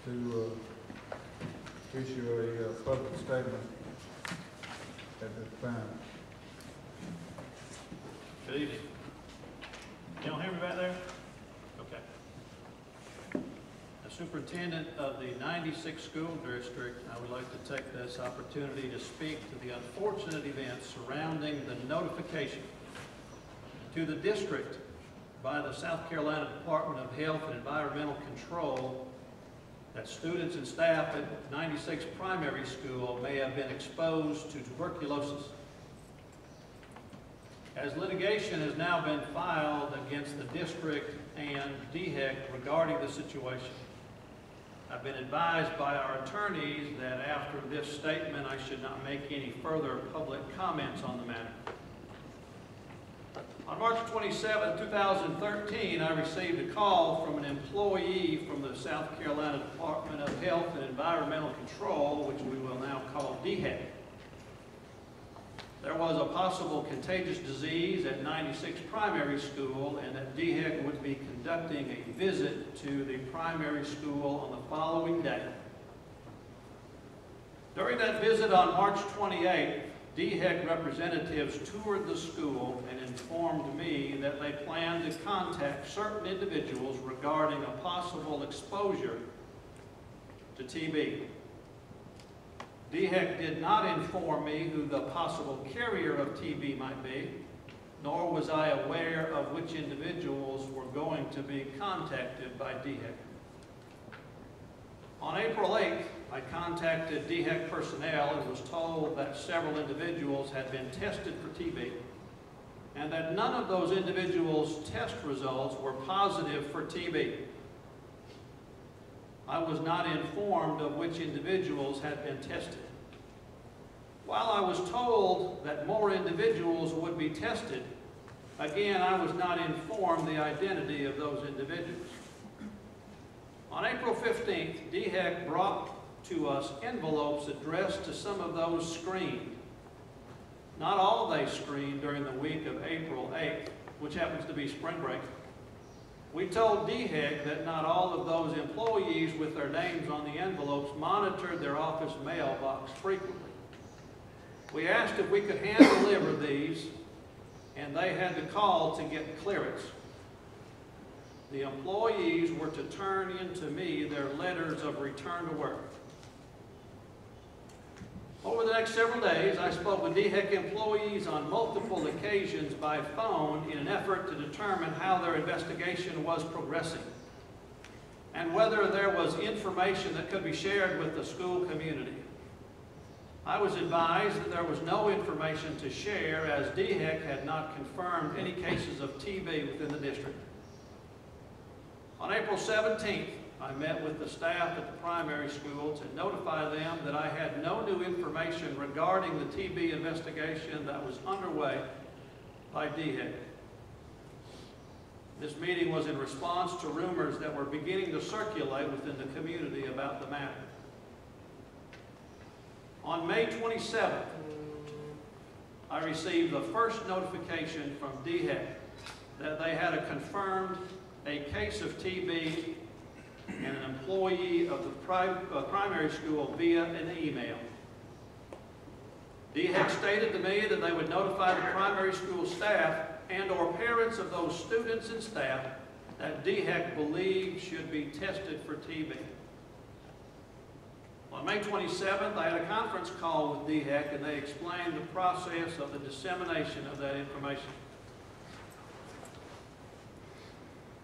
to issue a public statement at this time. Good evening. You don't hear me back there? Okay. As superintendent of the 96th school district, I would like to take this opportunity to speak to the unfortunate events surrounding the notification to the district by the South Carolina Department of Health and Environmental Control that students and staff at 96 primary school may have been exposed to tuberculosis. As litigation has now been filed against the district and DHEC regarding the situation, I've been advised by our attorneys that after this statement I should not make any further public comments on the matter. On March 27, 2013, I received a call from an employee from the South Carolina Department of Health and Environmental Control, which we will now call DHEC. There was a possible contagious disease at 96 primary school, and that DHEC would be conducting a visit to the primary school on the following day. During that visit on March 28th, DHEC representatives toured the school and informed me that they planned to contact certain individuals regarding a possible exposure to TB. DHEC did not inform me who the possible carrier of TB might be, nor was I aware of which individuals were going to be contacted by DHEC. On April 8th, I contacted DHEC personnel and was told that several individuals had been tested for TB and that none of those individuals' test results were positive for TB. I was not informed of which individuals had been tested. While I was told that more individuals would be tested, again, I was not informed the identity of those individuals. On April 15th, DHEC brought to us envelopes addressed to some of those screened. Not all they screened during the week of April 8th, which happens to be spring break. We told DHEC that not all of those employees with their names on the envelopes monitored their office mailbox frequently. We asked if we could hand deliver these, and they had to call to get clearance. The employees were to turn in to me their letters of return to work. Over the next several days, I spoke with DHEC employees on multiple occasions by phone in an effort to determine how their investigation was progressing and whether there was information that could be shared with the school community. I was advised that there was no information to share as DHEC had not confirmed any cases of TB within the district. On April 17th, I met with the staff at the primary school to notify them that I had no new information regarding the TB investigation that was underway by DHEC. This meeting was in response to rumors that were beginning to circulate within the community about the matter. On May 27th, I received the first notification from DHEC that they had confirmed a case of TB and an employee of the primary school via an email. DHEC stated to me that they would notify the primary school staff and or parents of those students and staff that DHEC believed should be tested for TB. On May 27th, I had a conference call with DHEC and they explained the process of the dissemination of that information.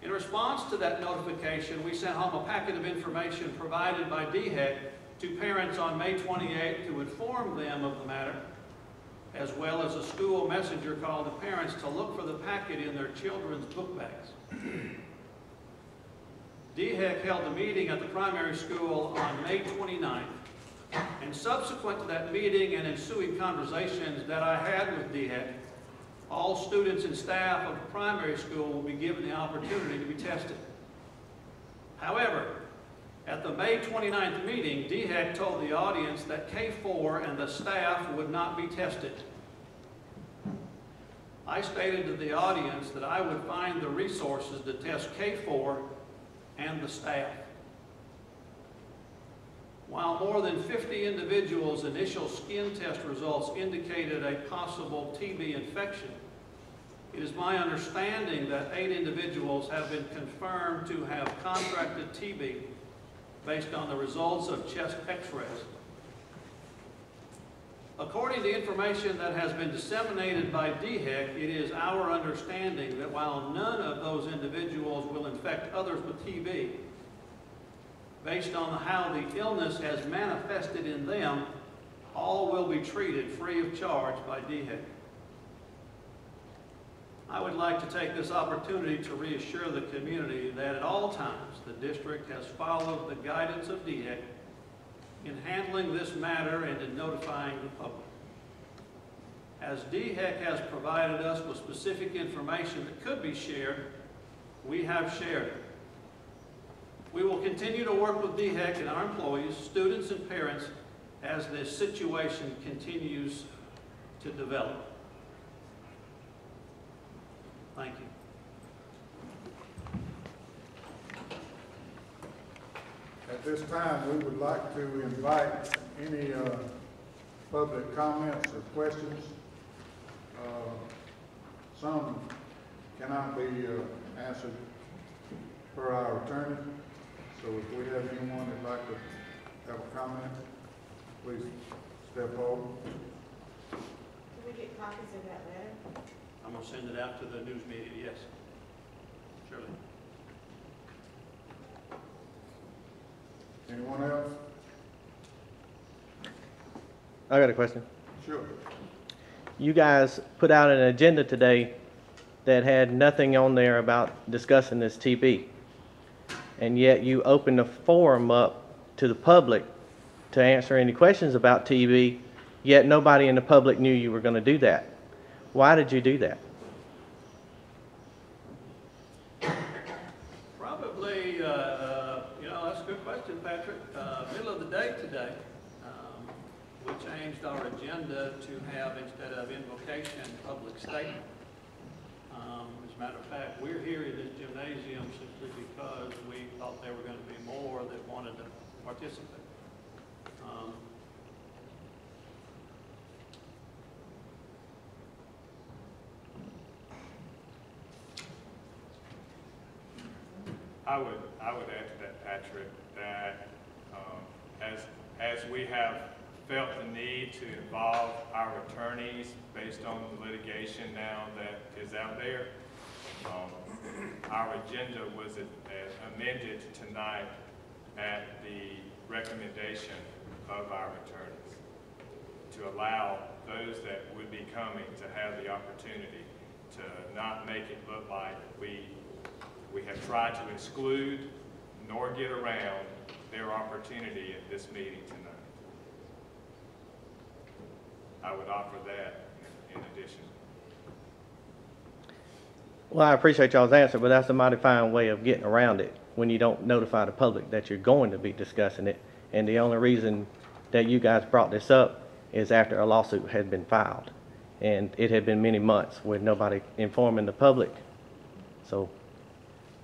In response to that notification, we sent home a packet of information provided by DHEC to parents on May 28th to inform them of the matter, as well as a school messenger called the parents to look for the packet in their children's book bags. DHEC held a meeting at the primary school on May 29th, and subsequent to that meeting and ensuing conversations that I had with DHEC, all students and staff of the primary school will be given the opportunity to be tested. However, at the May 29th meeting, DHEC told the audience that K4 and the staff would not be tested. I stated to the audience that I would find the resources to test K4 and the staff. more than 50 individuals' initial skin test results indicated a possible TB infection, it is my understanding that 8 individuals have been confirmed to have contracted TB based on the results of chest x-rays. According to information that has been disseminated by DHEC, it is our understanding that while none of those individuals will infect others with TB, based on how the illness has manifested in them, all will be treated free of charge by DHEC. I would like to take this opportunity to reassure the community that at all times the district has followed the guidance of DHEC in handling this matter and in notifying the public. As DHEC has provided us with specific information that could be shared, we have shared it. We will continue to work with DHEC and our employees, students, and parents as this situation continues to develop. Thank you. At this time, we would like to invite any public comments or questions. Some cannot be answered per our attorney. So if we have anyone that'd like to have a comment, please step forward. Can we get copies of that letter? I'm going to send it out to the news media, yes. Surely. Anyone else? I got a question. Sure. You guys put out an agenda today that had nothing on there about discussing this TB. And yet you opened the forum up to the public to answer any questions about TB, yet nobody in the public knew you were going to do that. Why did you do that? Probably, that's a good question, Patrick. Middle of the day today, we changed our agenda to have, instead of invocation, public statement. As a matter of fact, we're here in this gymnasium simply because we thought there were going to be more that wanted to participate. I would add to that, Patrick, that as we have felt the need to involve our attorneys based on the litigation now that is out there, our agenda was amended tonight at the recommendation of our attorneys to allow those that would be coming to have the opportunity to not make it look like we have tried to exclude nor get around their opportunity at this meeting tonight. I would offer that in addition. Well, I appreciate y'all's answer, but that's a mighty fine way of getting around it when you don't notify the public that you're going to be discussing it. And the only reason that you guys brought this up is after a lawsuit had been filed. And it had been many months with nobody informing the public. So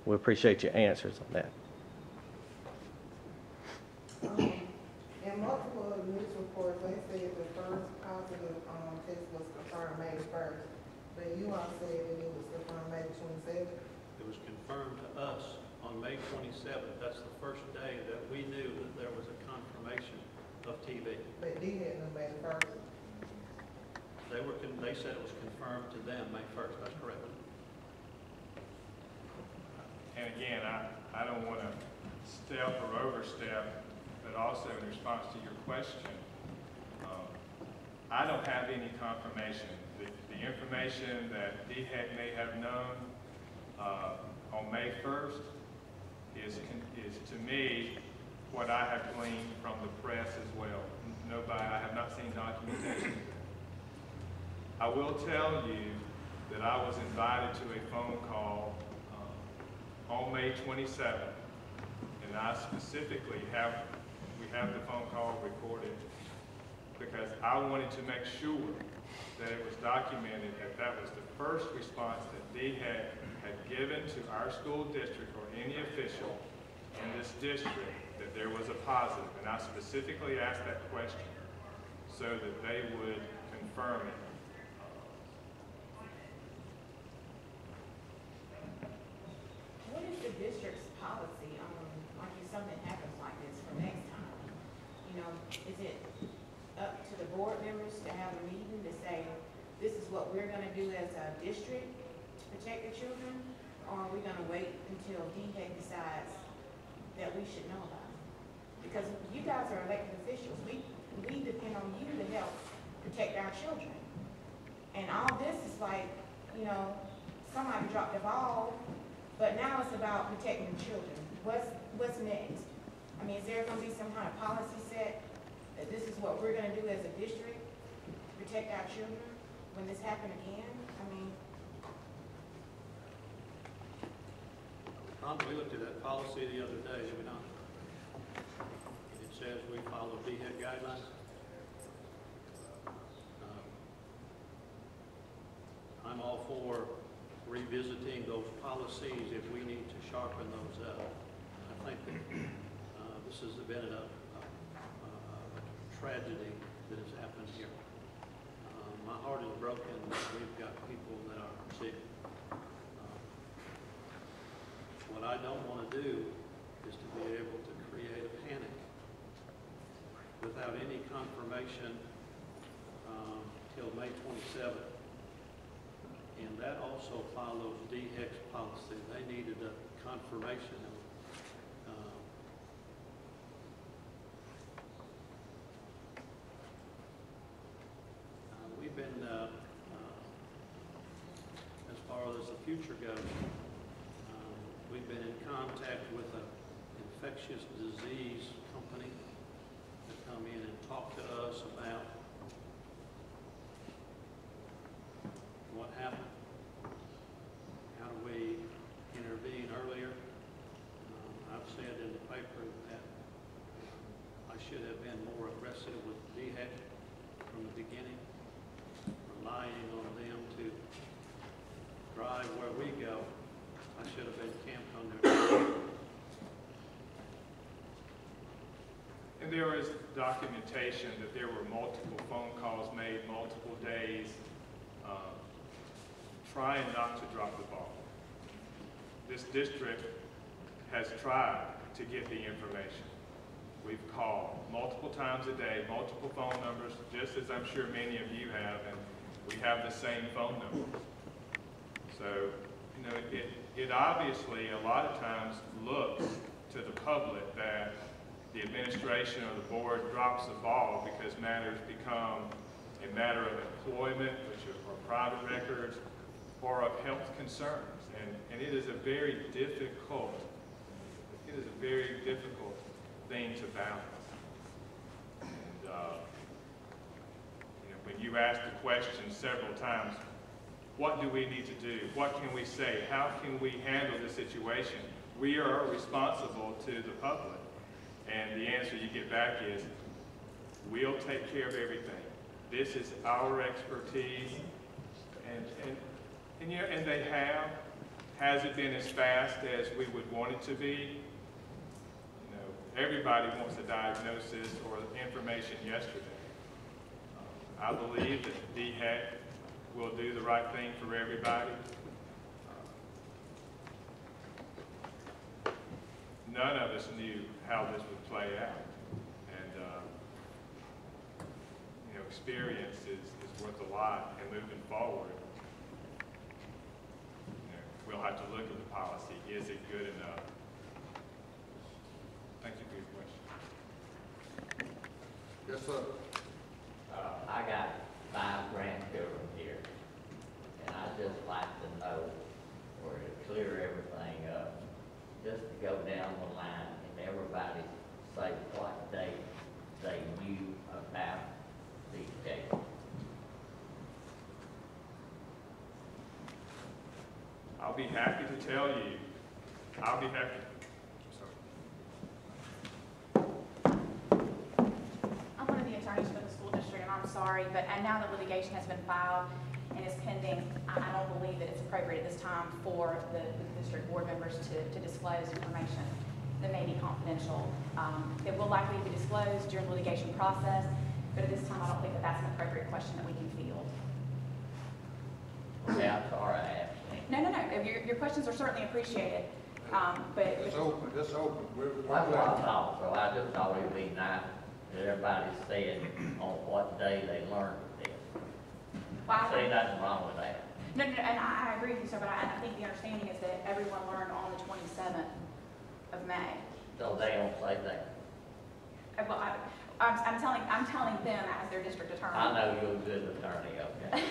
we appreciate your answers on that. In multiple news reports, they said the first positive test was confirmed May 1st, but you all said that it was confirmed May 27th. It was confirmed to us on May 27th. That's the first day that we knew that there was a confirmation of TB. But they had no May 1st. They said it was confirmed to them May 1st. That's correct. And again, I don't want to step or overstep, but also in response to your question, I don't have any confirmation. The information that DHEC may have known on May 1st is to me what I have gleaned from the press as well. I have not seen documentation. I will tell you that I was invited to a phone call on May 27th, and I specifically we have the phone call recorded because I wanted to make sure that it was documented that was the first response that DHEC had given to our school district or any official in this district that there was a positive, and I specifically asked that question so that they would confirm it. What is the district's policy on if something happens like this for next time? You know, is it up to the board members to have a meeting to say, this is what we're gonna do as a district to protect the children? Or are we gonna wait until DHEC decides that we should know about it? Because you guys are elected officials, we depend on you to help protect our children. And all this is like, you know, somebody dropped the ball, but now it's about protecting the children. What's next? I mean, is there gonna be some kind of policy set that this is what we're gonna do as a district to protect our children when this happens again? I mean, We looked at that policy the other day, did we not? And it says we follow DHEC guidelines. I'm all for revisiting those policies if we need to sharpen those up. I think that this has been a tragedy that has happened here. My heart is broken. We've got people that are sick. What I don't want to do is to be able to create a panic without any confirmation till May 27th. And that also follows DHEC's policy. They needed a confirmation. We've been, as far as the future goes, we've been in contact with an infectious disease company to come in and talk to us about what happened. How do we intervene earlier? I've said in the paper that I should have been more aggressive with DHEC from the beginning, relying on them to drive where we go. I should have been camped on their. And there is documentation that there were multiple phone calls made, multiple days, trying not to drop the ball. This district has tried to get the information. We've called multiple times a day, multiple phone numbers, just as I'm sure many of you have, and we have the same phone numbers. So, you know, it obviously a lot of times looks to the public that the administration or the board drops the ball because matters become a matter of employment, which are private records, or of health concerns. And it is a very difficult, thing to balance. And, you know, when you ask the question several times, what do we need to do? What can we say? How can we handle this situation? We are responsible to the public. And the answer you get back is, we'll take care of everything. This is our expertise. And you know, and they have. Has it been as fast as we would want it to be? You know, everybody wants a diagnosis or information yesterday. I believe that DHEC will do the right thing for everybody. None of us knew how this would play out. And, you know, experience is worth a lot. And moving forward, you know, we'll have to look at the policy. Is it good enough? Thank you for your question. Yes, sir. I got 5 grandchildren here, and I'd just like to know, or to clear everything up, just to go down the line and everybody say what they knew about these cases. I'll be happy to tell you. I'll be happy. I'm one of the attorneys for the school district, and I'm sorry, but now that litigation has been filed and is pending, I don't believe that it's appropriate at this time for the district board members to disclose information. that may be confidential, that will likely be disclosed during the litigation process, but at this time, I don't think that that's an appropriate question that we can field. Okay, I'm sorry I asked. No, no, no, your questions are certainly appreciated, but. It's open, it's open. That's what I thought, so I just thought it'd be nice that everybody said on what day they learned this. Well, I- See, nothing wrong with that. No, no, no, and I agree with you, sir, but I think the understanding is that everyone learned on the 27th of May. So they don't say that. Well, I'm telling them as their district attorney. I know you're a good attorney, okay?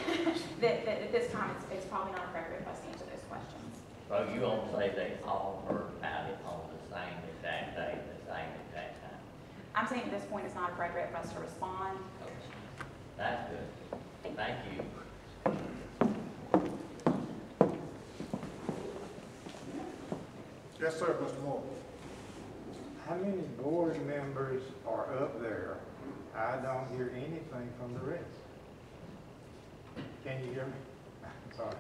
That at this time, it's probably not appropriate for us to answer those questions. So you won't say they all heard about it on the same exact day, the same exact time. I'm saying at this point, it's not appropriate for us to respond. Okay. That's good. Thank you. Yes, sir, Mr. Moore. How many board members are up there? I don't hear anything from the rest. Can you hear me? Sorry. I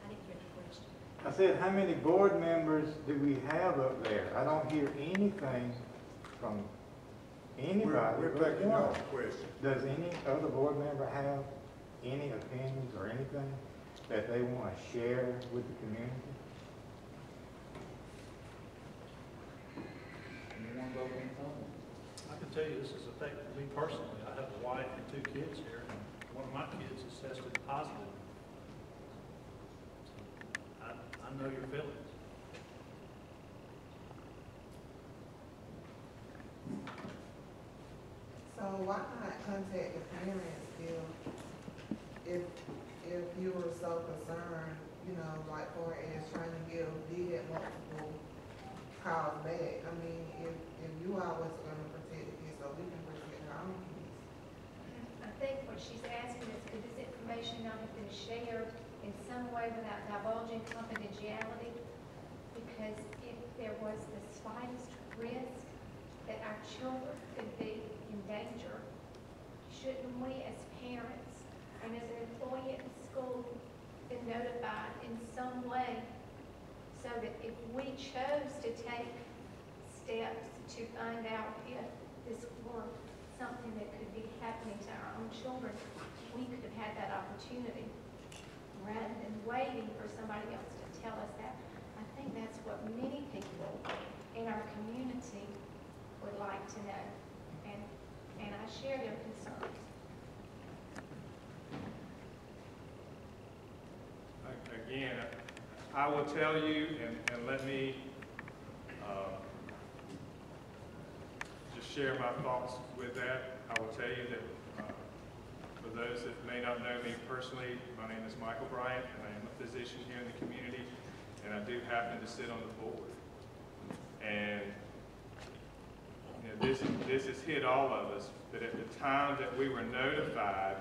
didn't hear the question. I said, how many board members do we have up there? I don't hear anything from anybody. We're but taking one. your question. Does any other board member have any opinions or anything that they want to share with the community? Anyone vote on the phone? I can tell you this has affected me personally. I have a wife and 2 kids here, and one of my kids is tested positive. I know your feelings. So why not contact the parents if you were so concerned, you know, like for as trying to give DHEC multiple calls back? I mean, if you all was gonna protect the kids, so we can protect our own kids. I think what she's asking is, could this information not have been shared in some way without divulging confidentiality? Because if there was the slightest risk that our children could be in danger, shouldn't we as parents and as an employee at the school be notified in some way so that if we chose to take steps to find out if this were something that could be happening to our own children, we could have had that opportunity rather than waiting for somebody else to tell us that. I think that's what many people in our community would like to know, and I share their concerns. Again, I will tell you, and let me just share my thoughts with that. I will tell you that for those that may not know me personally, my name is Michael Bryant, and I am a physician here in the community, and I do happen to sit on the board. And you know, this has hit all of us, but at the time that we were notified,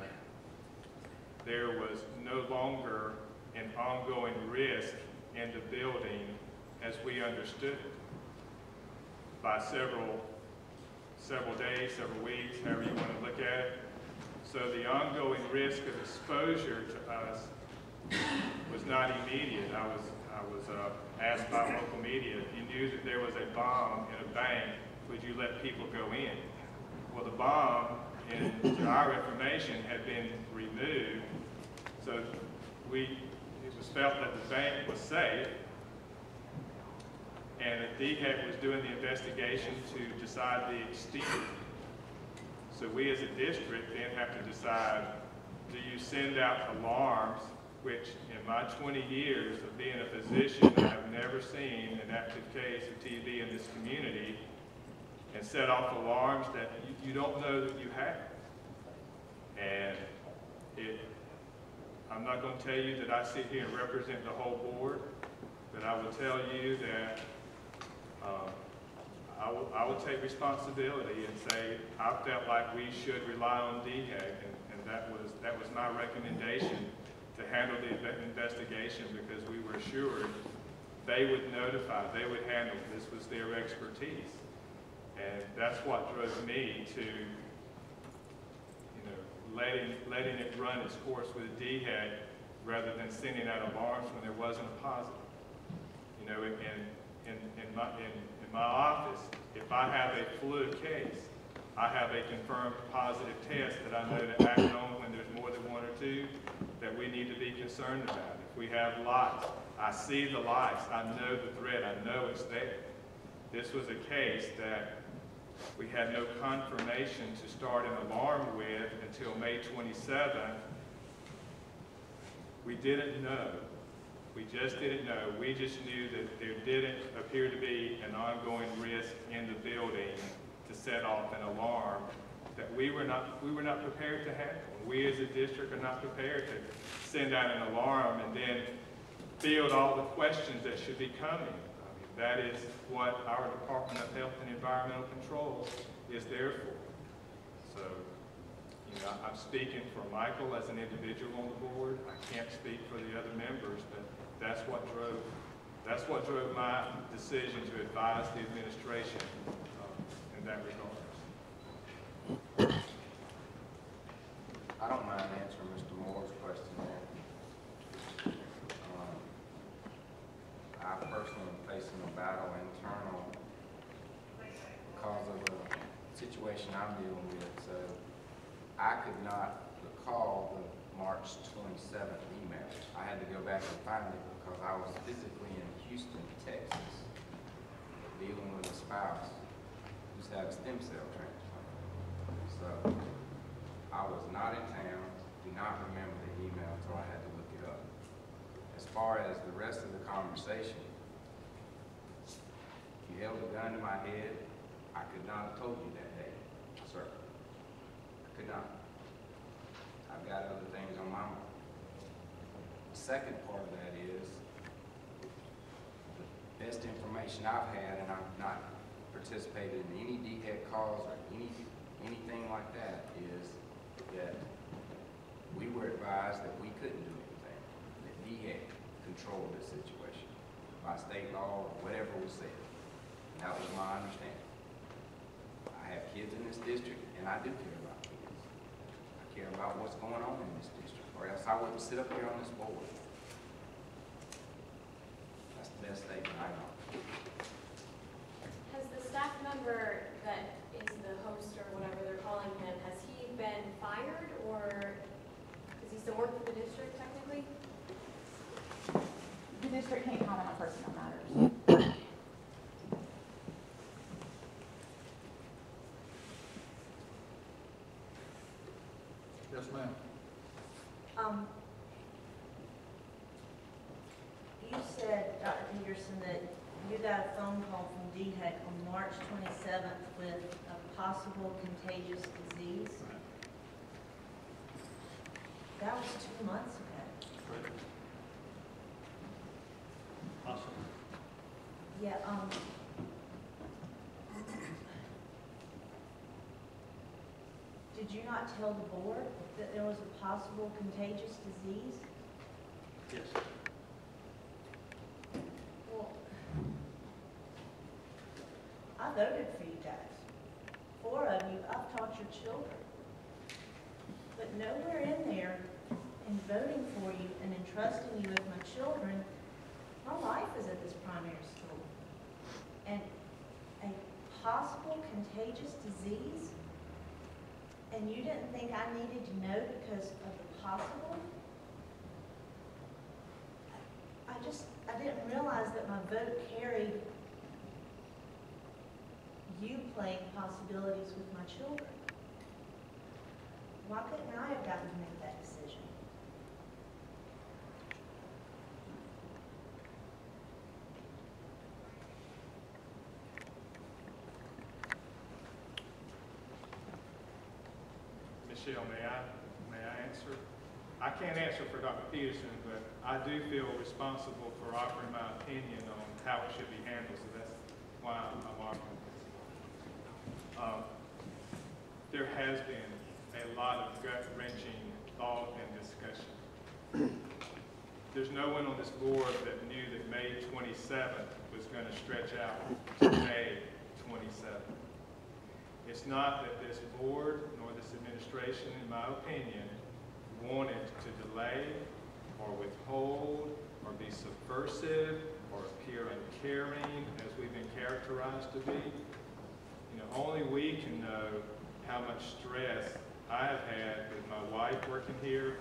there was no longer an ongoing risk in the building as we understood it by several days, several weeks, however you want to look at it. So the ongoing risk of exposure to us was not immediate. I was asked by local media, if you knew that there was a bomb in a bank, would you let people go in? Well, the bomb, to our information, had been removed, so it was felt that the bank was safe, and that DHEC was doing the investigation to decide the extent. So we as a district then have to decide, do you send out alarms, which in my 20 years of being a physician, I have never seen an active case of TB in this community, and set off alarms that you don't know that you have. And I'm not going to tell you that I sit here and represent the whole board, but I will tell you that I will take responsibility and say I felt like we should rely on DHEC, and that was my recommendation to handle the investigation, because we were assured they would notify, they would handle. This was their expertise, and that's what drove me to, you know, letting it run its course with DHEC rather than sending out alarms when there wasn't a positive. You know, in In my office, if I have a flu case, I have a confirmed positive test that I know to act on when there's more than one or two that we need to be concerned about. If we have lice, I see the lice, I know the threat, I know it's there. This was a case that we had no confirmation to start an alarm with until May 27th. We didn't know. We just didn't know. We just knew that there didn't appear to be an ongoing risk in the building to set off an alarm that we were not prepared to handle. We as a district are not prepared to send out an alarm and then field all the questions that should be coming. I mean, that is what our Department of Health and Environmental Control is there for. So, you know, I'm speaking for Michael as an individual on the board. I can't speak for the other members, but that's what drove my decision to advise the administration in that regard. I don't mind answering Mr. Moore's question there. I personally am facing a battle internal because of a situation I'm dealing with. So I could not recall the March 27th email. I had to go back and find it because I was physically in Houston, Texas, dealing with a spouse who's had a stem cell transplant. So I was not in town, do not remember the email, so I had to look it up. As far as the rest of the conversation, you held a gun to my head, I could not have told you that day, sir. I could not. I've got other things on my mind. The second part of that is, the best information I've had, and I've not participated in any DHEC calls or anything like that, is that we were advised that we couldn't do anything, that DHEC controlled this situation by state law or whatever was said. And that was my understanding. I have kids in this district, and I do care about kids. I care about what's going on in this district, or else I wouldn't sit up here on this board. That's the best statement I know. Has the staff member that is the host or whatever they're calling him, has he been fired or does he still work for the district technically? The district can't comment on personnel matters. Yes, ma'am. You said, Dr. Peterson, that you got a phone call from DHEC on March 27th with a possible contagious disease. That was 2 months ago. Awesome. Yeah, did you not tell the board that there was a possible contagious disease? Yes. Well, I voted for you guys. 4 of you, I've taught your children. But nowhere in there, in voting for you and entrusting you with my children, my life is at this primary school. And a possible contagious disease, and you didn't think I needed to know because of the possible? I didn't realize that my vote carried you playing possibilities with my children. Why couldn't I have gotten to make that decision? Michelle, may I answer? I can't answer for Dr. Peterson, but I do feel responsible for offering my opinion on how it should be handled, so that's why I'm offering this. There has been a lot of gut-wrenching thought and discussion. There's no one on this board that knew that May 27th was going to stretch out to May 27th. It's not that this board nor this administration, in my opinion, wanted to delay or withhold or be subversive or appear uncaring as we've been characterized to be. You know, only we can know how much stress I have had with my wife working here,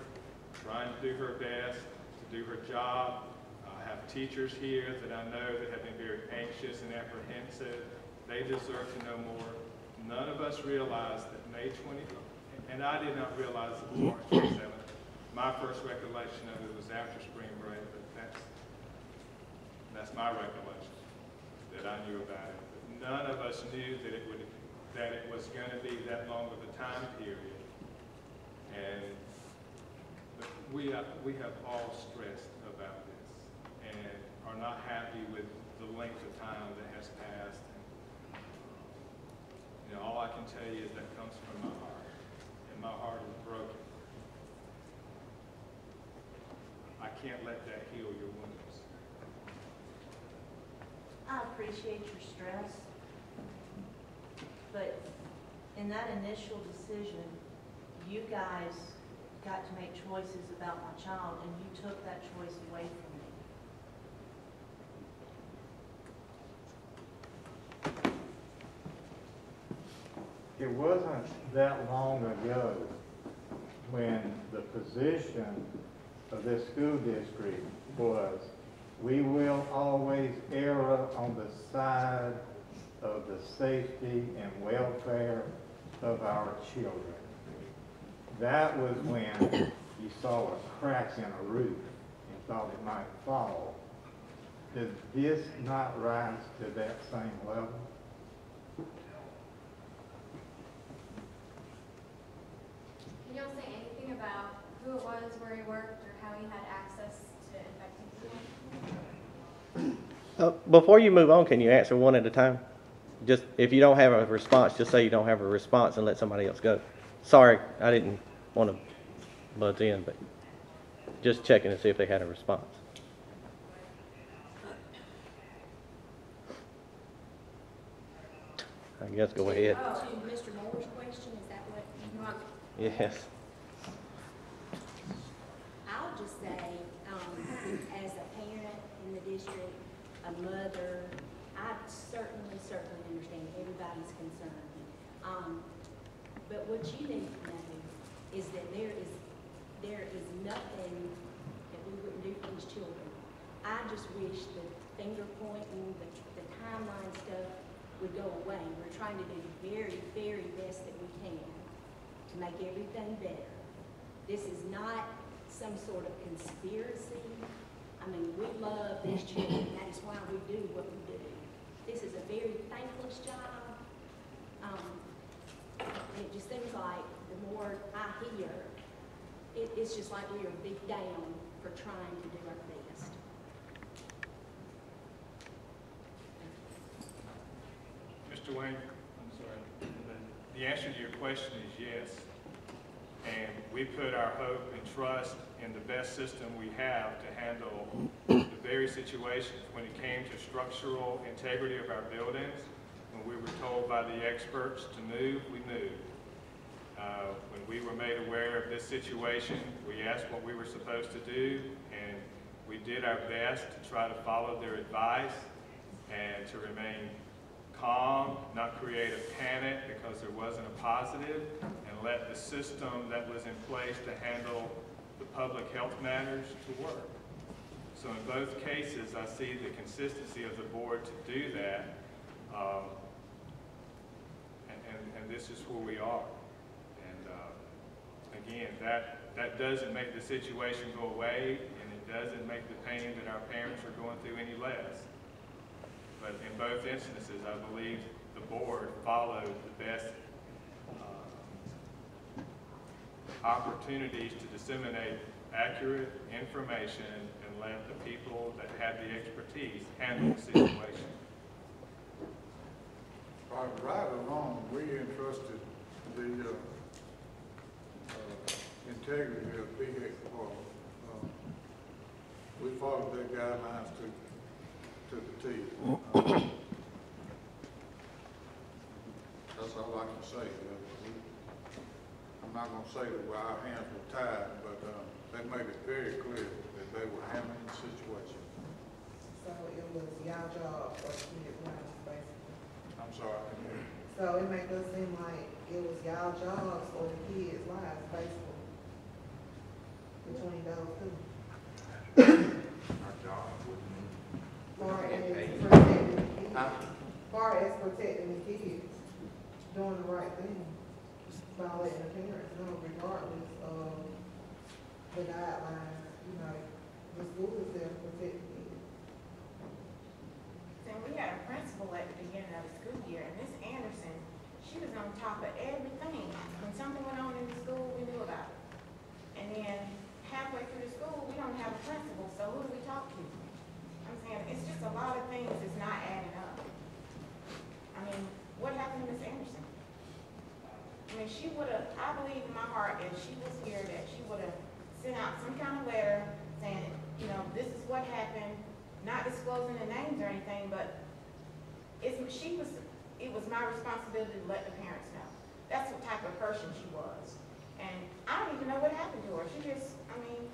trying to do her best, to do her job. I have teachers here that I know that have been very anxious and apprehensive. They deserve to know more. None of us realized that May 20th, and I did not realize it was March 27th. My first recollection of it was after spring break, but that's my recollection, that I knew about it. But none of us knew that it was going to be that long of a time period. And we have all stressed about this and are not happy with the length of time that has passed. And, you know, all I can tell you is that comes from my heart, and my heart is broken. I can't let that heal your wounds. I appreciate your stress, but in that initial decision, you guys got to make choices about my child, and you took that choice away from me. It wasn't that long ago when the position of this school district was, we will always err on the side of the safety and welfare of our children. That was when you saw a crack in a roof and thought it might fall. Does this not rise to that same level? Can y'all say anything about who it was, where he worked, or how he had access to infected people? Before you move on, can you answer one at a time? Just, if you don't have a response, just say you don't have a response and let somebody else go. Sorry, I didn't want to buzz in, but just checking to see if they had a response. I guess go ahead. To Mr. Moore's question, is that what you want? Yes. I'll just say, as a parent in the district, a mother, I certainly understand everybody's concern. But what you need to know is that there is nothing that we wouldn't do for these children. I just wish the finger pointing, the timeline stuff would go away. We're trying to do the very, very best that we can to make everything better. This is not some sort of conspiracy. I mean, we love these children. That is why we do what we do. This is a very thankless job. It just seems like the more I hear, it's just like we are big down for trying to do our best. Mr. Wayne, I'm sorry. The answer to your question is yes. And we put our hope and trust in the best system we have to handle the very situations. When it came to structural integrity of our buildings, when we were told by the experts to move, we moved. When we were made aware of this situation, we asked what we were supposed to do, and we did our best to try to follow their advice and to remain calm, not create a panic because there wasn't a positive, and let the system that was in place to handle the public health matters to work. So in both cases, I see the consistency of the board to do that, and this is where we are. And again, that doesn't make the situation go away, and it doesn't make the pain that our parents are going through any less. But in both instances, I believe the board followed the best opportunities to disseminate accurate information and let the people that had the expertise handle the situation. Right or wrong, we entrusted the integrity of PA. We followed their guidelines to the T. That's all I can say. I'm not going to say that our hands were tied, but they made it very clear that they were handling the situation. So So it was y'all job for the kids' lives, basically. I'm sorry, I couldn't hear you. So it make us seem like it was y'all jobs for the kids' lives, basically. Between those two. Our job wouldn't. Far get as paid. protecting the kids. Huh? Far as protecting the kids, doing the right thing, by letting the parents know regardless of the guidelines, you know, the school is there to protect the kids. And we had a principal at the beginning of the school year, and Miss Anderson, she was on top of everything. When something went on in the school, we knew about it. And then halfway through the school, we don't have a principal, so who do we talk to? I'm saying, it's just a lot of things that's not adding up. I mean, what happened to Miss Anderson? I mean, she would have, I believe in my heart, if she was here, that she would have sent out some kind of letter saying, you know, this is what happened, not disclosing the names or anything, but it was my responsibility to let the parents know. That's what type of person she was. And I don't even know what happened to her. She just, I mean,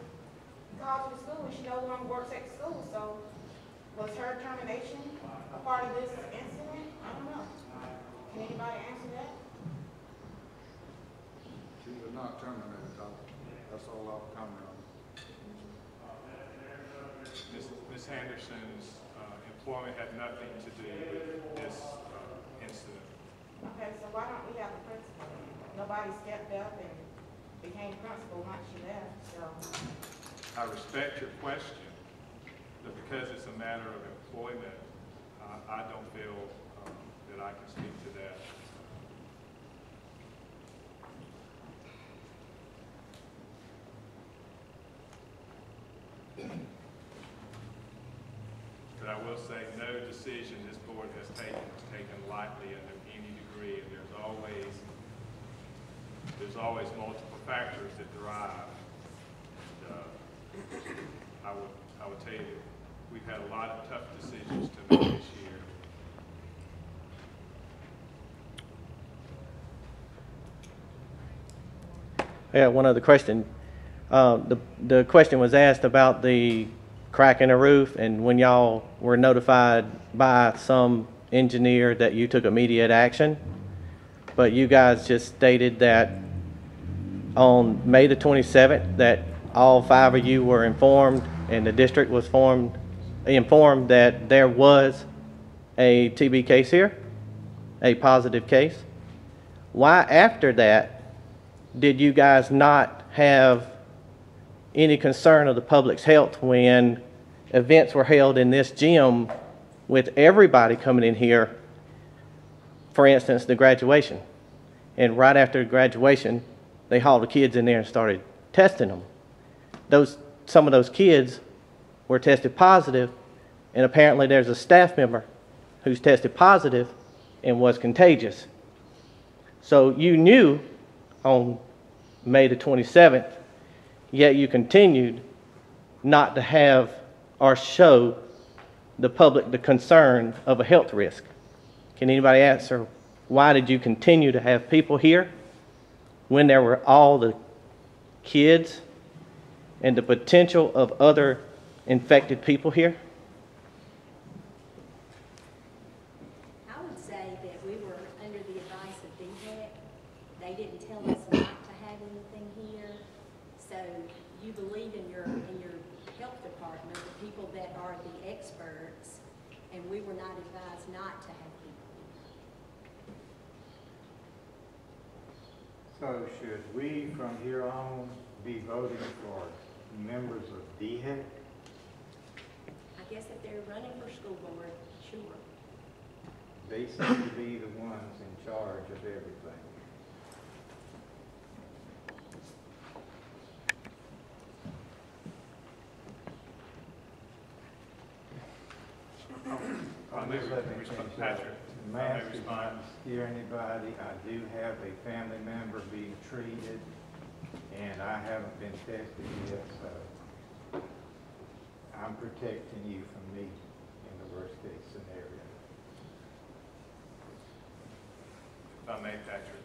called to the school and she no longer works at the school, so was her termination a part of this incident? I don't know. Can anybody answer that? She was not terminated, that's all I'll comment on. Ms. Henderson's employment had nothing to do with this incident. Okay, so why don't we have a principal? Nobody stepped up and became principal once she left, so. I respect your question, but because it's a matter of employment, I don't feel that I can speak to that. But I will say, no decision this board has taken is taken lightly under any degree, and there's always multiple factors that drive. I would tell you, we've had a lot of tough decisions to make this year. Yeah, one other question. The question was asked about the crack in the roof, and when y'all were notified by some engineer that you took immediate action, but you guys just stated that on May the 27th that all 5 of you were informed and the district was informed that there was a TB case here, a positive case. Why after that did you guys not have any concern of the public's health when events were held in this gym with everybody coming in here? For instance, the graduation. And right after graduation, they hauled the kids in there and started testing them. Some of those kids were tested positive, and apparently there's a staff member who's tested positive and was contagious. So you knew on May the 27th, yet you continued not to have or show the public the concern of a health risk. Can anybody answer, why did you continue to have people here when there were all the kids and the potential of other infected people here? I would say that we were under the advice of DHEC. They didn't tell us not to have anything here. So you believe in your health department, the people that are the experts, and we were not advised not to have people here. So should we from here on be voting for members of DHEC? I guess if they're running for school board, sure. They seem to be the ones in charge of everything. Patrick, The mask is not to scare anybody. I do have a family member being treated, and I haven't been tested yet, so I'm protecting you from me in the worst case scenario. If I may, Patrick,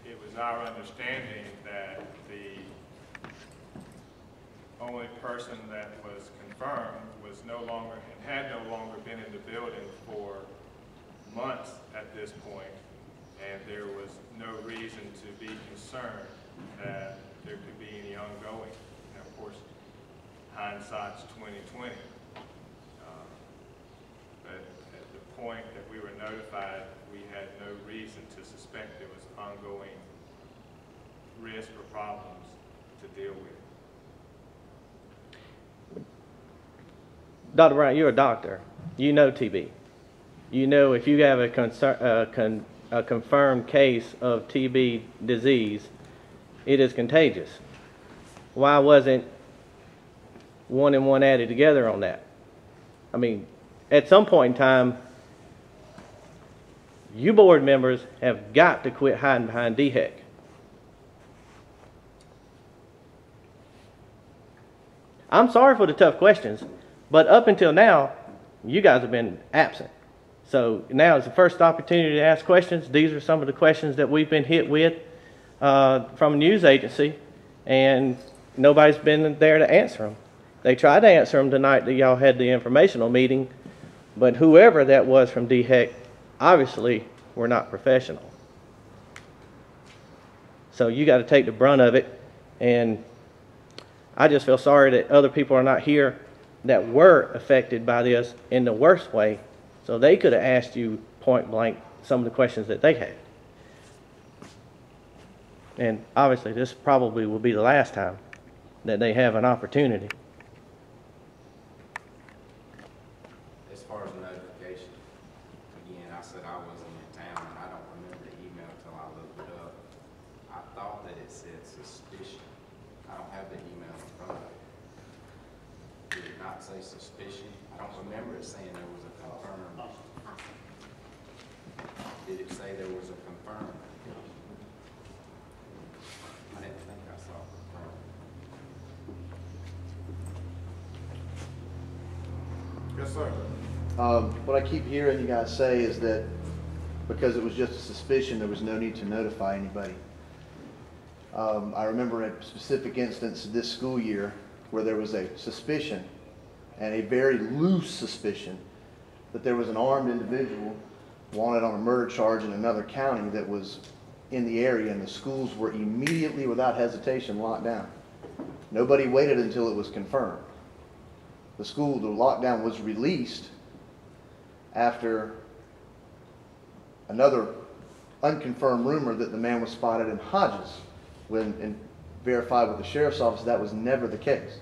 it was our understanding that only person that was confirmed was no longer, and had no longer been in the building for months at this point, and there was no reason to be concerned that there could be any ongoing. And of course, hindsight's 20/20. But at the point that we were notified, we had no reason to suspect there was ongoing risk or problems to deal with. Dr. Bryant, you're a doctor. You know TB. You know if you have a confirmed case of TB disease, it is contagious. Why wasn't 1 and 1 added together on that? I mean, at some point in time, you board members have got to quit hiding behind DHEC. I'm sorry for the tough questions, but up until now, you guys have been absent. So now is the first opportunity to ask questions. These are some of the questions that we've been hit with from a news agency, and nobody's been there to answer them. They tried to answer them tonight that y'all had the informational meeting, but whoever that was from DHEC obviously were not professional. So you got to take the brunt of it, and I just feel sorry that other people are not here that were affected by this in the worst way, so they could have asked you point blank some of the questions that they had. And obviously this probably will be the last time that they have an opportunity. As far as the notification, again, I said I wasn't in town, and I don't remember the email until I looked it up. I thought that it said suspicion. I don't have the email in front of me. Did it not say suspicion? I don't remember it saying there was a confirmed. Did it say there was a confirmed? I didn't think I saw confirmed. Yes, sir. What I keep hearing you guys say is that because it was just a suspicion, there was no need to notify anybody. I remember a specific instance this school year where there was a suspicion, and a very loose suspicion, that there was an armed individual wanted on a murder charge in another county that was in the area, and the schools were immediately, without hesitation, locked down. Nobody waited until it was confirmed. The lockdown was released after another unconfirmed rumor that the man was spotted in Hodges, when verified with the sheriff's office, that was never the case.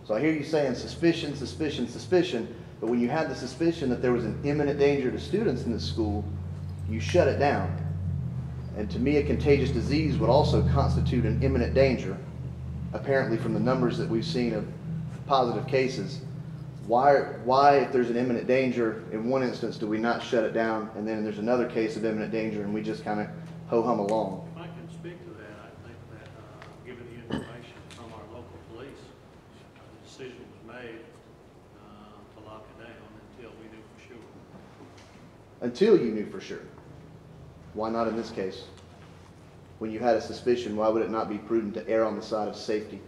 So I hear you saying suspicion, suspicion, suspicion, but when you had the suspicion that there was an imminent danger to students in this school, you shut it down. And to me, a contagious disease would also constitute an imminent danger, apparently from the numbers that we've seen of positive cases. Why, if there's an imminent danger in one instance, do we not shut it down, and then there's another case of imminent danger and we just kind of ho-hum along? I can speak to that. I think that, given the information from our local police, the decision was made to lock it down until we knew for sure. Until you knew for sure. Why not in this case? When you had a suspicion, why would it not be prudent to err on the side of safety?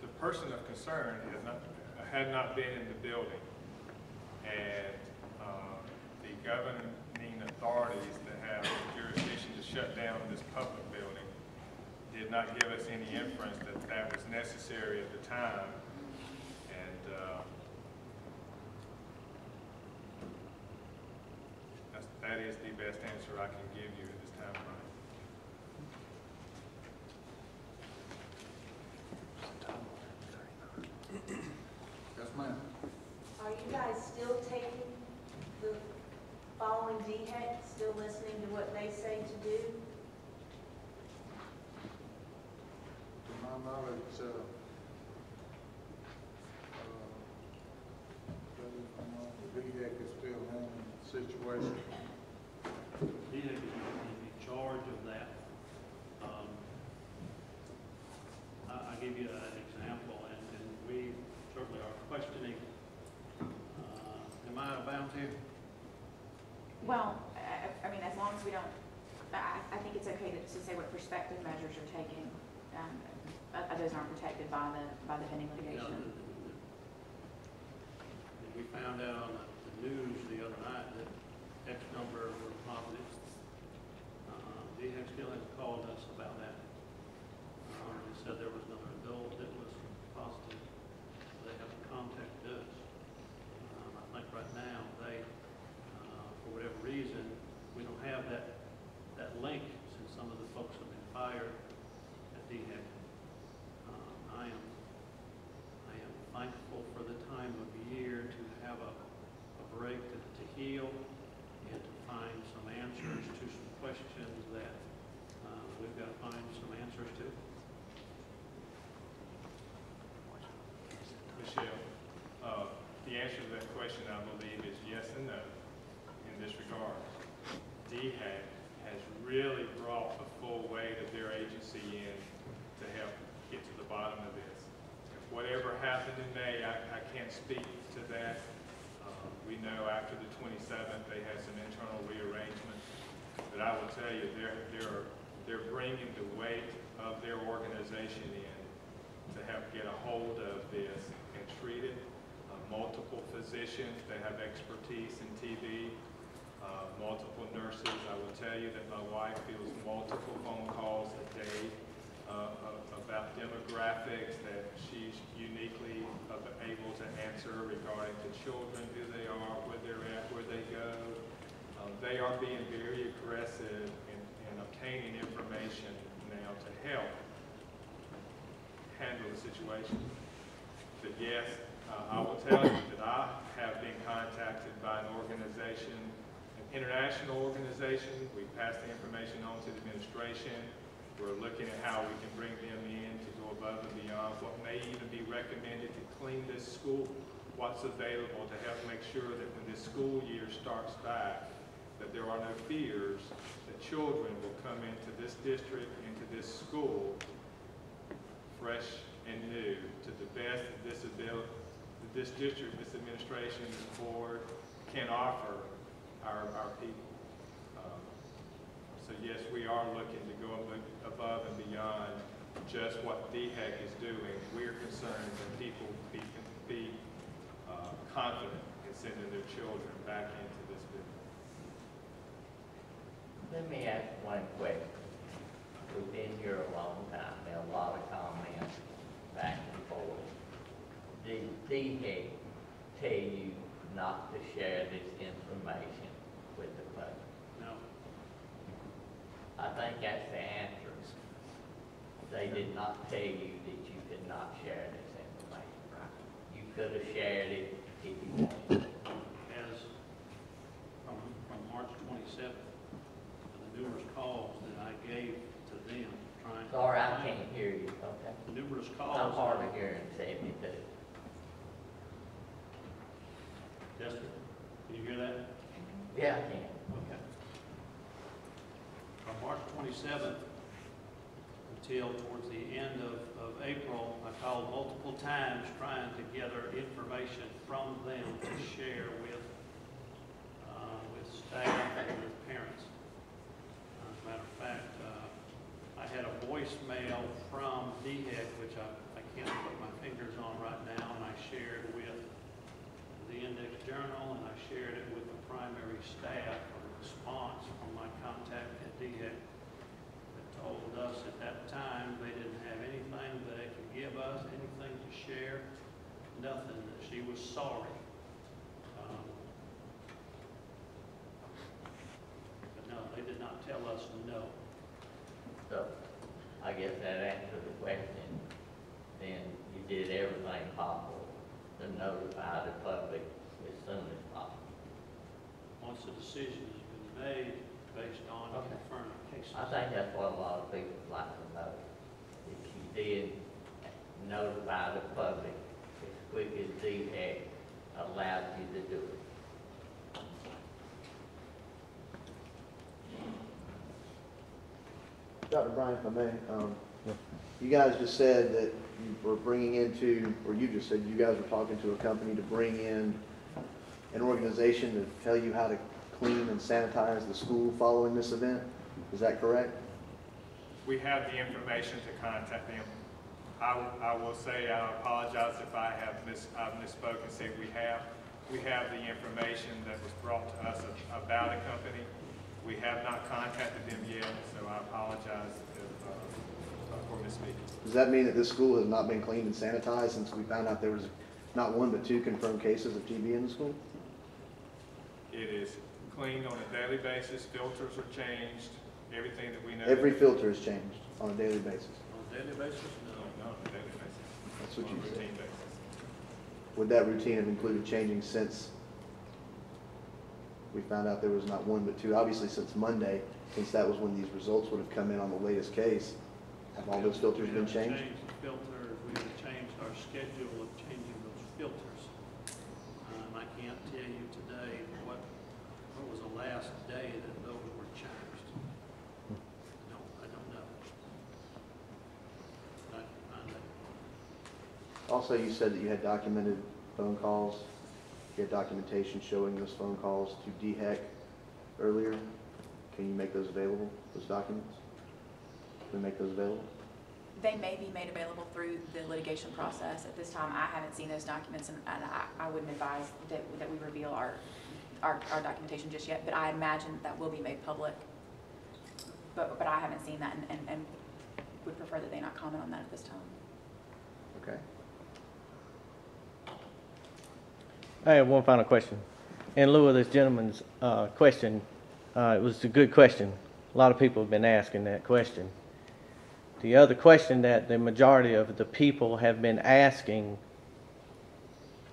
The person of concern had not been in the building, and the governing authorities that have jurisdiction to shut down this public building did not give us any inference that that was necessary at the time, and that is the best answer I can give you at this time, Brian. Yes, ma'am. Are you guys still taking the following DHEC, still listening to what they say to do? To my knowledge, the VDEC is still handling the situation. DHEC is in charge of that. I give you an example, and we certainly are questioning. Am I out of bounds here? Well, I mean, as long as we don't I think it's okay to say what prospective measures you're taking. Those aren't protected by the pending litigation. We found out on the news the other night that X number were positive. DHEC still hasn't called us about that. They said there was another adult that was positive. They haven't contacted us. I think right now they, for whatever reason, we don't have that link since some of the folks have been fired at DHEC. I am thankful for the time of year to have a break to heal and to find some answers to some questions that we've got to find some answers to. Michelle, the answer to that question, I believe, is yes and no in this regard. DHEC has really brought the full weight of their agency in to help get to the bottom of this. Whatever happened in May, I can't speak to that. We know after the 27th they had some internal rearrangement, but I will tell you they're bringing the weight of their organization in to help get a hold of this and treat it. Multiple physicians that have expertise in TB, multiple nurses. I will tell you that my wife fields multiple phone calls a day about demographics that she's uniquely able to answer regarding the children, who they are, where they're at, where they go. They are being very aggressive in obtaining information now to help handle the situation. But yes, I will tell you that I have been contacted by an organization, an international organization. We passed the information on to the administration. We're looking at how we can bring them in to go above and beyond what may even be recommended to clean this school, what's available to help make sure that when this school year starts back, that there are no fears that children will come into this district, into this school, fresh and new, to the best of this ability, that this district, this administration, this board can offer our people. So yes, we are looking to go above and beyond just what DHEC is doing. We're concerned that people be confident in sending their children back into this business. Let me ask one question. We've been here a long time. There are a lot of comments back and forth. Did DHEC tell you not to share this information with the public? No. I think that's the answer. They did not tell you that you could not share this information, right? You could have shared it if you wanted. As from March 27th, the numerous calls that I gave to them trying to... Sorry, I can't hear you, okay? Numerous calls... I'm hard of hearing, 72. Jessica, can you hear that? Yeah, I can. Okay. From March 27th until towards the end of April, I called multiple times trying to gather information from them to share with staff and with parents. As a matter of fact, I had a voicemail from DHEC, which I can't put my fingers on right now, and I shared with the Index Journal, and I shared it with the primary staff. A response from my contact at DHEC that told us at that time they didn't have anything that they could give us, anything to share, nothing, that she was sorry. But no, they did not tell us no. So, I guess that answers the question. Then you did everything possible to notify the public as soon as possible. Once the decision has been made based on Okay. confirmed cases. I think that's what a lot of people would like to know. If you did notify the public as quick as DHEC allowed you to do it. Dr. Bryan, if I may, you guys just said that you were bringing into, or you just said you guys were talking to a company to bring in an organization to tell you how to clean and sanitize the school following this event. Is that correct? We have the information to contact them. I will say, I apologize if I've misspoken, said we have. We have the information that was brought to us about a company. We have not contacted them yet, so I apologize for misspeaking. Does that mean that this school has not been cleaned and sanitized since we found out there was not one but 2 confirmed cases of TB in the school? It is cleaned on a daily basis, filters are changed, everything that we know. Every filter is changed on a daily basis. On a daily basis? No, on a daily basis. That's what On a you said. routine basis. Would that routine have included changing since we found out there was not one but 2? Obviously, since Monday, since that was when these results would have come in on the latest case, have all those filters been changed? We have changed the filters, we have changed our schedule of changing those filters. I can't tell you today what was the last day that those were changed. No, I don't know. I can find that. Also, you said that you had documented phone calls. You had documentation showing those phone calls to DHEC earlier. Can you make those available, those documents? Can we make those available? They may be made available through the litigation process. At this time, I haven't seen those documents, and I wouldn't advise that we reveal our documentation just yet, but I imagine that will be made public. But I haven't seen that and would prefer that they not comment on that at this time. Okay. I have one final question. In lieu of this gentleman's question, it was a good question. A lot of people have been asking that question. The other question that the majority of the people have been asking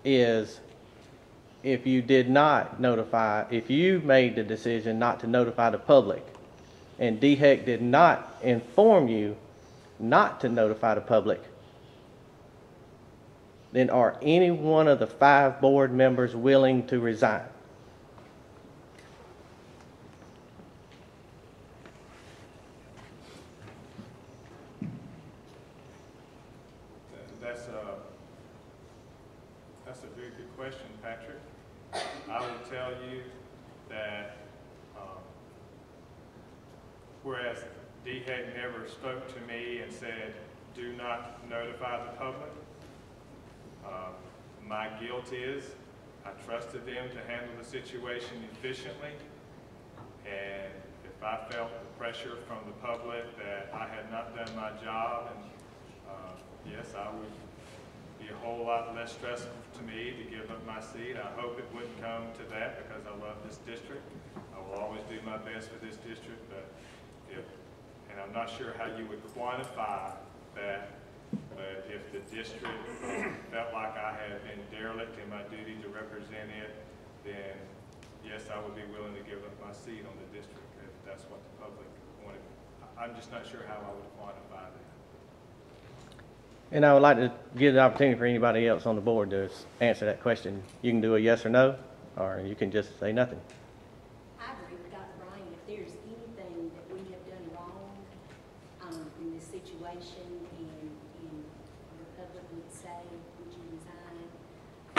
is, if you did not notify, if you made the decision not to notify the public, and DHEC did not inform you not to notify the public, then are any one of the 5 board members willing to resign? That's a very good question, Patrick. I will tell you that whereas DHEC never spoke to me and said, do not notify the public, my guilt is I trusted them to handle the situation efficiently, and if I felt the pressure from the public that I had not done my job, and yes, I would be a whole lot less stressful to me to give up my seat. I hope it wouldn't come to that because I love this district. I will always do my best for this district, but and I'm not sure how you would quantify that, but if the district felt like I had been derelict in my duty to represent it, then yes, I would be willing to give up my seat on the district if that's what the public wanted. I'm just not sure how I would quantify that. And I would like to give the opportunity for anybody else on the board to answer that question. You can do a yes or no, or you can just say nothing. I agree with Dr. Bryan. If there's anything that we have done wrong in this situation, and the public would say, would you resign?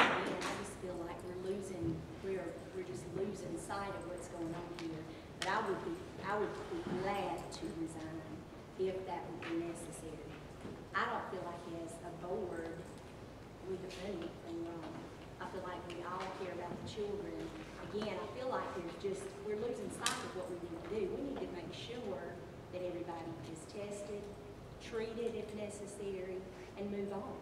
And I just feel like we're just losing sight of what's going on here. But I would be glad to resign if that would be necessary. I don't feel like as a board we have done anything wrong. I feel like we all care about the children. Again, I feel like we're losing sight of what we need to do. We need to make sure that everybody is tested, treated if necessary, and move on.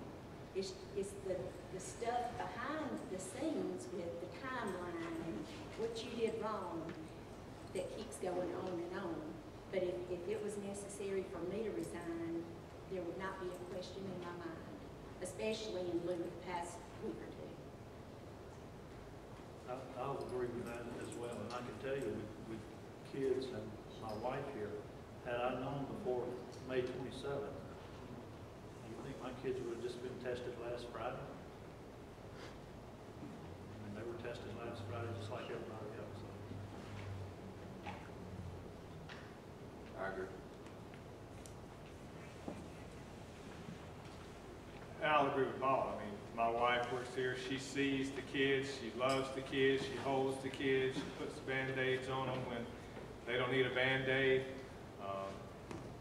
It's the stuff behind the scenes with the timeline and what you did wrong that keeps going on and on. But if it was necessary for me to resign, there would not be a question in my mind, especially in lieu of the past week or two. I'll agree with that as well, and I can tell you with kids and my wife here, had I known before May 27th, you think my kids would have just been tested last Friday? I mean, they were tested last Friday just like everybody else. I agree. And I'll agree with Paul. I mean, my wife works here. She sees the kids. She loves the kids. She holds the kids. She puts Band-Aids on them when they don't need a Band-Aid.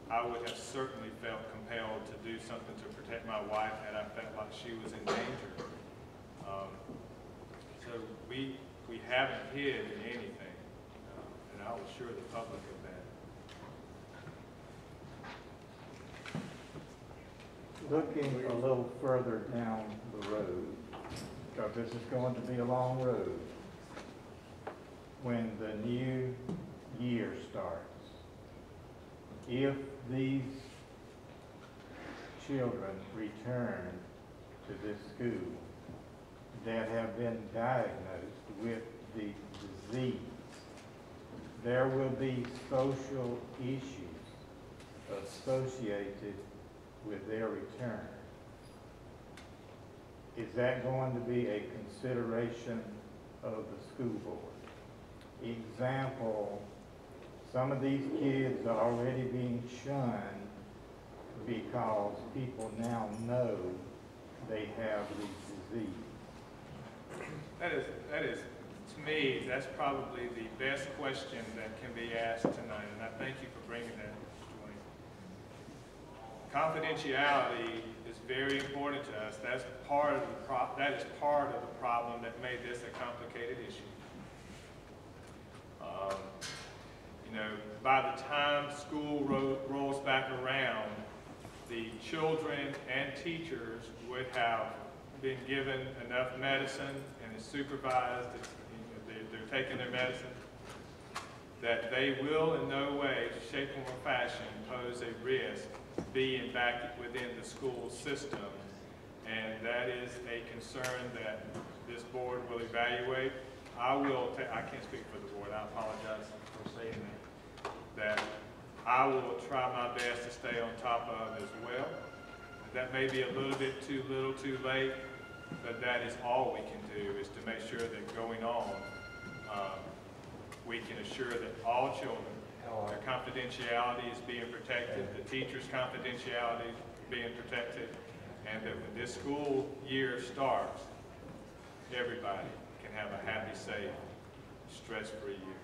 I would have certainly felt compelled to do something to protect my wife had I felt like she was in danger. So we haven't hid anything, and I'll assure the public of that. Looking a little further down the road, because this is going to be a long road, when the new year starts, if these children return to this school that have been diagnosed with the disease, there will be social issues associated with their return. Is that going to be a consideration of the school board? Example, some of these kids are already being shunned because people now know they have the disease. That is, to me, that's probably the best question that can be asked tonight, and I thank you for bringing that, Mr. Twain. Confidentiality is very important to us. That is part of the problem that made this a complicated issue. You know, by the time school rolls back around, the children and teachers would have been given enough medicine and is supervised, they're taking their medicine, that they will in no way, shape, or fashion pose a risk being back within the school system. And that is a concern that this board will evaluate. I can't speak for the board, I apologize for saying that I will try my best to stay on top of as well. That may be a little bit too little too late, but that is all we can do, is to make sure that going on, we can assure that all children, their confidentiality is being protected, the teacher's confidentiality is being protected, and that when this school year starts, everybody can have a happy, safe, stress-free year.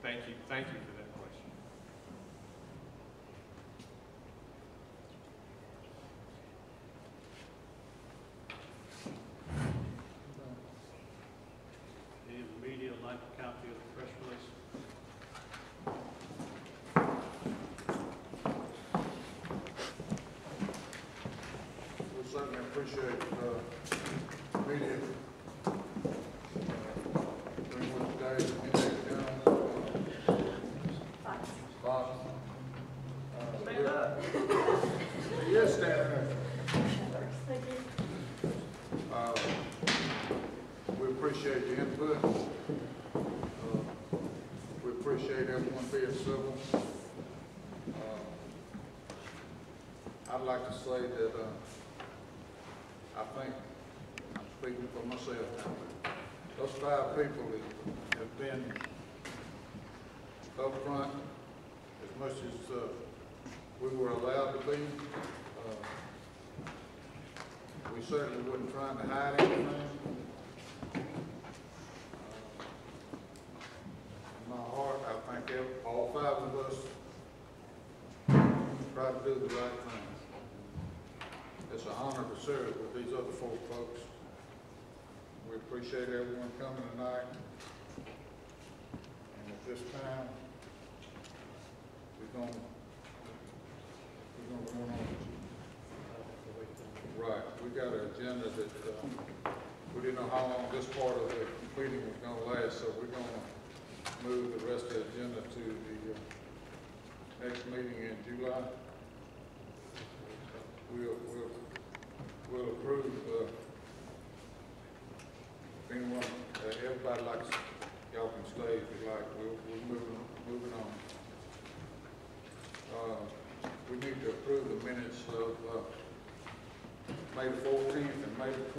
Thank you for that question. Any of the media would like a copy of the press release? We certainly appreciate media. Greenwood Days, Fox. Stand up. He is standing there. We appreciate the input. We appreciate everyone being civil. I'd like to say that I think, I'm speaking for myself now, those 5 people that have been up front as much as we were allowed to be. We certainly wasn't trying to hide anything. In my heart, I think all 5 of us try to do the right thing. It's an honor to serve with these other 4 folks. We appreciate everyone coming tonight. And at this time, we're going to go on. Right, we got an agenda that we didn't know how long this part of the meeting was going to last, so we're going to move the rest of the agenda to the next meeting in July. We'll approve, if anyone, everybody likes, y'all can stay if you like. We're moving on. We need to approve the minutes of May the 14th and May the